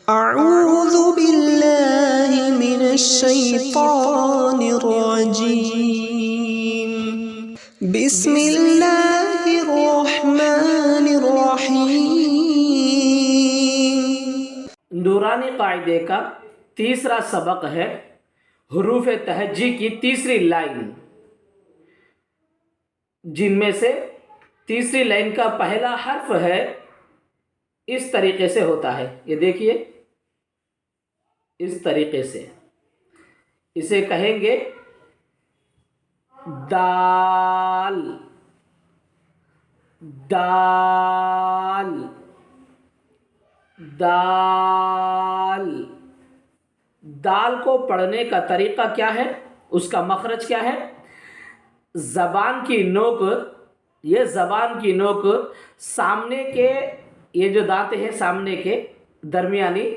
أعوذ بالله من الشيطان الرجيم بسم الله الرحمن الرحيم نورانی قاعدے کا تیسرا سبق ہے حروف تہجی کی تیسری لائن، جن میں سے تیسری لائن کا پہلا حرف ہے اس طریقے سے ہوتا ہے. یہ دیکھیے، اس طریقے سے اسے کہیں گے دال. دال دال دال کو پڑھنے کا طریقہ کیا ہے؟ اس کا مخرج کیا ہے؟ زبان کی نوک، یہ زبان کی نوک سامنے کے، یہ جو دانت ہیں سامنے کے درمیانی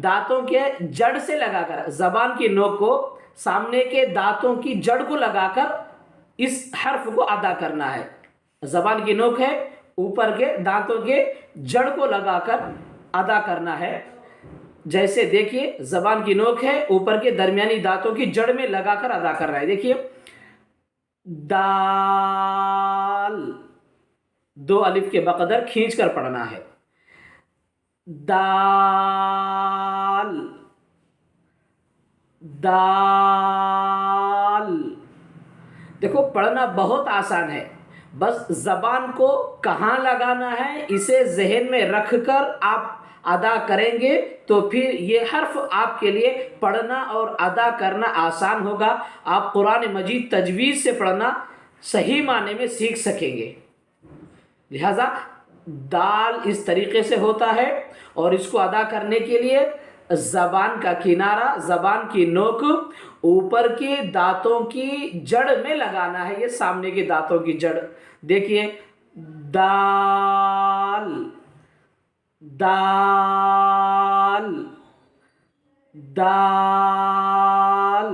دانتوں کے جڑ سے لگا کر، زبان کی نوک کو سامنے کے دانتوں کی جڑ کو لگا کر اس حرف کو ادا کرنا ہے. زبان کی نوک ہے، اوپر کے دانتوں کے جڑ کو لگا کر ادا کرنا ہے. جیسے دیکھیے، زبان کی نوک ہے، اوپر کے درمیانی دانتوں کی جڑ میں لگا کر ادا کر رہا ہے. دیکھیے، دال، دو الف کے بقدر کھینچ کر پڑھنا ہے. دال دال. دیکھو، پڑھنا بہت آسان ہے، بس زبان کو کہاں لگانا ہے اسے ذہن میں رکھ کر آپ ادا کریں گے تو پھر یہ حرف آپ کے لیے پڑھنا اور ادا کرنا آسان ہوگا. آپ قرآن مجید تجویز سے پڑھنا صحیح معنی میں سیکھ سکیں گے. لہذا دال اس طریقے سے ہوتا ہے، اور اس کو ادا کرنے کے لیے زبان کا کنارہ، زبان کی نوک اوپر کے دانتوں کی جڑ میں لگانا ہے. یہ سامنے کے دانتوں کی جڑ. دیکھیے، دال دال دال.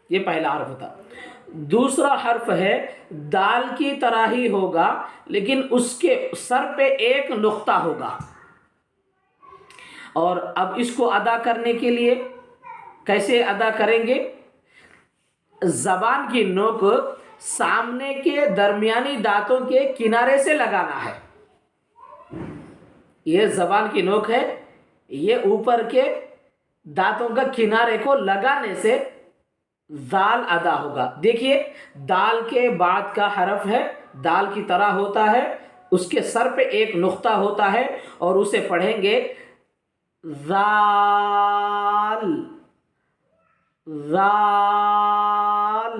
یہ پہلا حرف تھا. دوسرا حرف ہے دال کی طرح ہی ہوگا، لیکن اس کے سر پہ ایک نقطہ ہوگا. اور اب اس کو ادا کرنے کے لیے کیسے ادا کریں گے؟ زبان کی نوک سامنے کے درمیانی دانتوں کے کنارے سے لگانا ہے. یہ زبان کی نوک ہے، یہ اوپر کے دانتوں کا کنارے کو لگانے سے دال ادا ہوگا. دیکھیے، دال کے بعد کا حرف ہے، دال کی طرح ہوتا ہے، اس کے سر پہ ایک نقطہ ہوتا ہے، اور اسے پڑھیں گے ذال ذال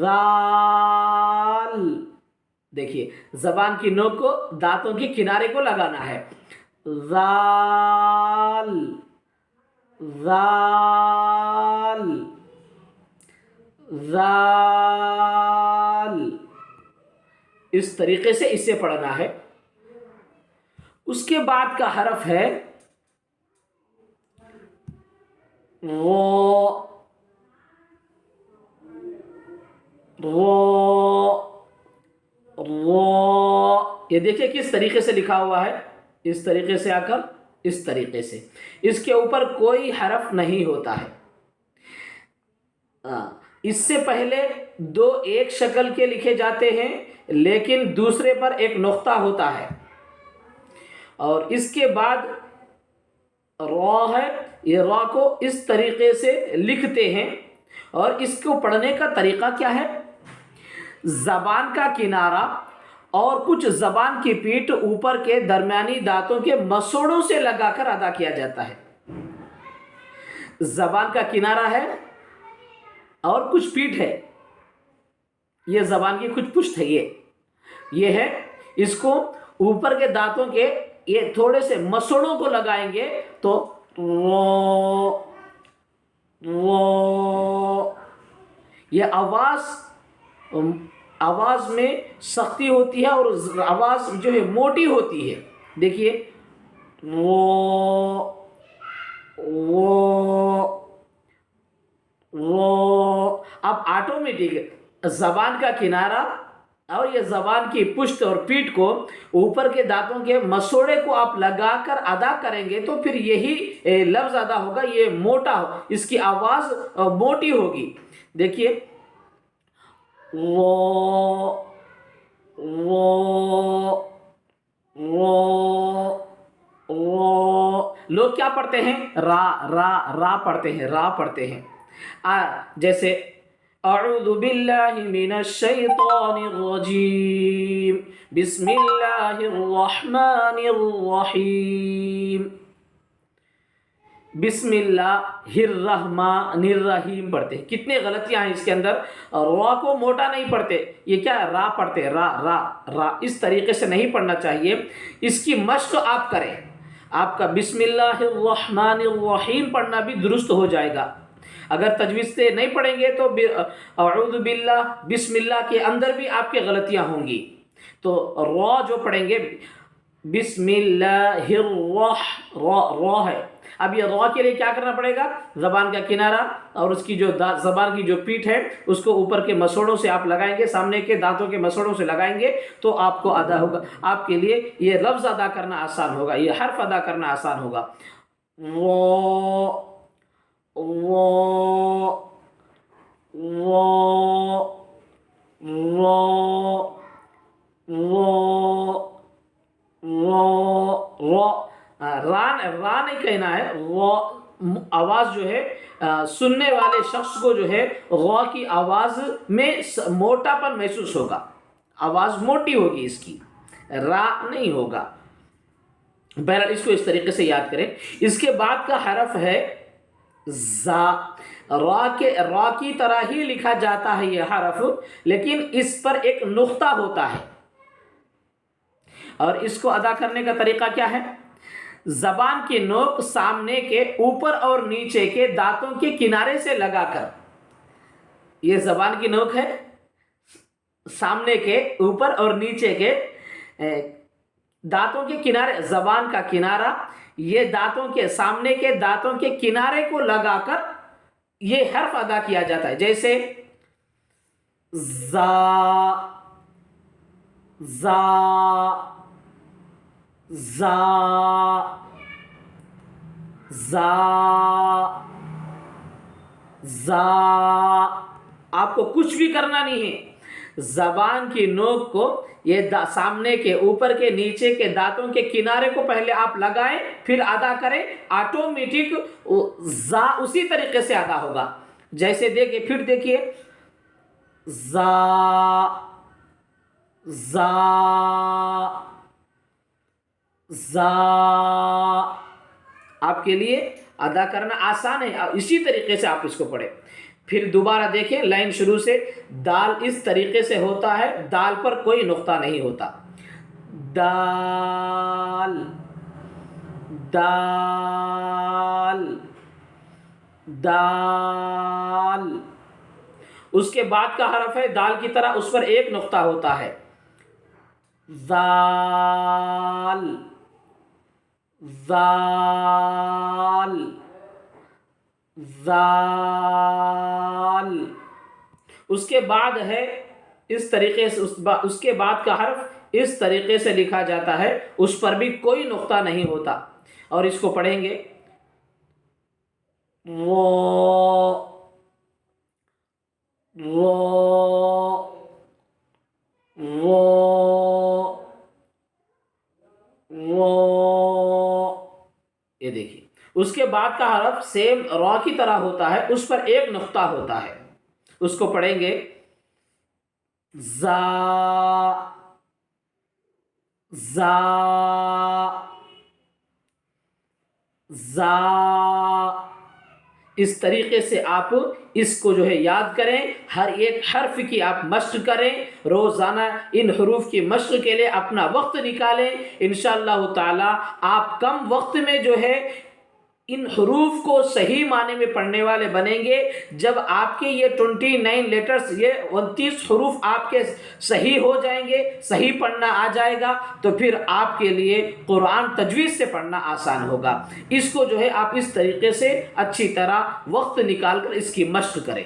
ذال. دیکھیے، زبان کی نوک کو دانتوں کے کنارے کو لگانا ہے. ذال ذال ذال. اس طریقے سے اسے پڑھنا ہے. اس کے بعد کا حرف ہے رو. رو رو. یہ دیکھیں کس طریقے سے لکھا ہوا ہے، اس طریقے سے آ کر اس طریقے سے. اس کے اوپر کوئی حرف نہیں ہوتا ہے. اس سے پہلے دو ایک شکل کے لکھے جاتے ہیں، لیکن دوسرے پر ایک نقطہ ہوتا ہے. اور اس کے بعد را ہے، یہ را کو اس طریقے سے لکھتے ہیں. اور اس کو پڑھنے کا طریقہ کیا ہے؟ زبان کا کنارہ اور کچھ زبان کی پیٹھ اوپر کے درمیانی دانتوں کے مسوڑوں سے لگا کر ادا کیا جاتا ہے. زبان کا کنارہ ہے اور کچھ پیٹھ ہے، یہ زبان کی کچھ پشت ہے، یہ ہے. اس کو اوپر کے دانتوں کے یہ تھوڑے سے مسوڑوں کو لگائیں گے تو رو رو. یہ آواز میں سختی ہوتی ہے اور آواز جو ہے موٹی ہوتی ہے. دیکھیے، رو رو رو. اب آٹومیٹک زبان کا کنارہ اور یہ زبان کی پشت اور پیٹھ کو اوپر کے دانتوں کے مسوڑے کو آپ لگا کر ادا کریں گے تو پھر یہی لفظ ادا ہوگا. یہ موٹا ہو, اس کی آواز موٹی ہوگی. دیکھیے وہ لوگ کیا پڑھتے ہیں؟ را پڑھتے ہیں, را پڑھتے ہیں. جیسے اعوذ باللہ من الشیطان الرجیم بسم اللہ الرحمن الرحیم. بسم اللہ الرحمن الرحیم پڑھتے ہیں. کتنے غلطیاں ہیں اس کے اندر. را کو موٹا نہیں پڑھتے, یہ کیا ہے؟ را پڑھتے ہیں. را اس طریقے سے نہیں پڑھنا چاہیے. اس کی مشق آپ کریں. آپ کا بسم اللہ الرحمن الرحیم پڑھنا بھی درست ہو جائے گا. اگر تجویز سے نہیں پڑھیں گے تو اعوذ باللہ بسم اللہ کے اندر بھی آپ کے غلطیاں ہوں گی. تو را جو پڑھیں گے بسم اللہ را ہے. اب یہ را کے لیے کیا کرنا پڑے گا؟ زبان کا کنارہ اور اس کی جو زبان کی جو پیٹھ ہے اس کو اوپر کے مسوڑوں سے آپ لگائیں گے, سامنے کے دانتوں کے مسوڑوں سے لگائیں گے تو آپ کو ادا ہوگا. آپ کے لیے یہ لفظ ادا کرنا آسان ہوگا, یہ حرف ادا کرنا آسان ہوگا. را نہیں کہنا ہے. آواز جو ہے سننے والے شخص کو جو ہے را کی آواز میں موٹا پن محسوس ہوگا, آواز موٹی ہوگی اس کی, را نہیں ہوگا. بہرحال اس کو اس طریقے سے یاد کریں. اس کے بعد کا حرف ہے زا. را کی طرح ہی لکھا جاتا ہے یہ حرف, لیکن اس پر ایک نقطہ ہوتا ہے. اور اس کو ادا کرنے کا طریقہ کیا ہے؟ زبان کی نوک سامنے کے اوپر اور نیچے کے دانتوں کے کنارے سے لگا کر, یہ زبان کی نوک ہے, سامنے کے اوپر اور نیچے کے دانتوں کے کنارے, زبان کا کنارہ یہ دانتوں کے سامنے کے دانتوں کے کنارے کو لگا کر یہ حرف ادا کیا جاتا ہے. جیسے زا زا زا زا زا. آپ کو کچھ بھی کرنا نہیں ہے. زبان کی نوک کو یہ سامنے کے اوپر کے نیچے کے دانتوں کے کنارے کو پہلے آپ لگائیں پھر ادا کریں, آٹومیٹک زا اسی طریقے سے ادا ہوگا. جیسے دیکھیں, پھر دیکھیے زا زا زا. آپ کے لیے ادا کرنا آسان ہے, اسی طریقے سے آپ اس کو پڑھیں. پھر دوبارہ دیکھیں لائن شروع سے. دال اس طریقے سے ہوتا ہے, دال پر کوئی نقطہ نہیں ہوتا. دال دال دال. اس کے بعد کا حرف ہے دال کی طرح, اس پر ایک نقطہ ہوتا ہے. زال زال زال. اس کے بعد ہے اس طریقے سے, اس کے بعد کا حرف اس طریقے سے لکھا جاتا ہے, اس پر بھی کوئی نقطہ نہیں ہوتا. اور اس کو پڑھیں گے یہ دیکھیے. اس کے بعد کا حرف سیم را کی طرح ہوتا ہے, اس پر ایک نقطہ ہوتا ہے. اس کو پڑھیں گے زا زا زا. اس طریقے سے آپ اس کو جو ہے یاد کریں, ہر ایک حرف کی آپ مشق کریں. روزانہ ان حروف کی مشق کے لیے اپنا وقت نکالیں. انشاءاللہ تعالی آپ کم وقت میں جو ہے ان حروف کو صحیح معنی میں پڑھنے والے بنیں گے. جب آپ کے یہ 29 لیٹرز, یہ 29 حروف آپ کے صحیح ہو جائیں گے, صحیح پڑھنا آ جائے گا, تو پھر آپ کے لیے قرآن تجوید سے پڑھنا آسان ہوگا. اس کو جو ہے آپ اس طریقے سے اچھی طرح وقت نکال کر اس کی مشق کریں.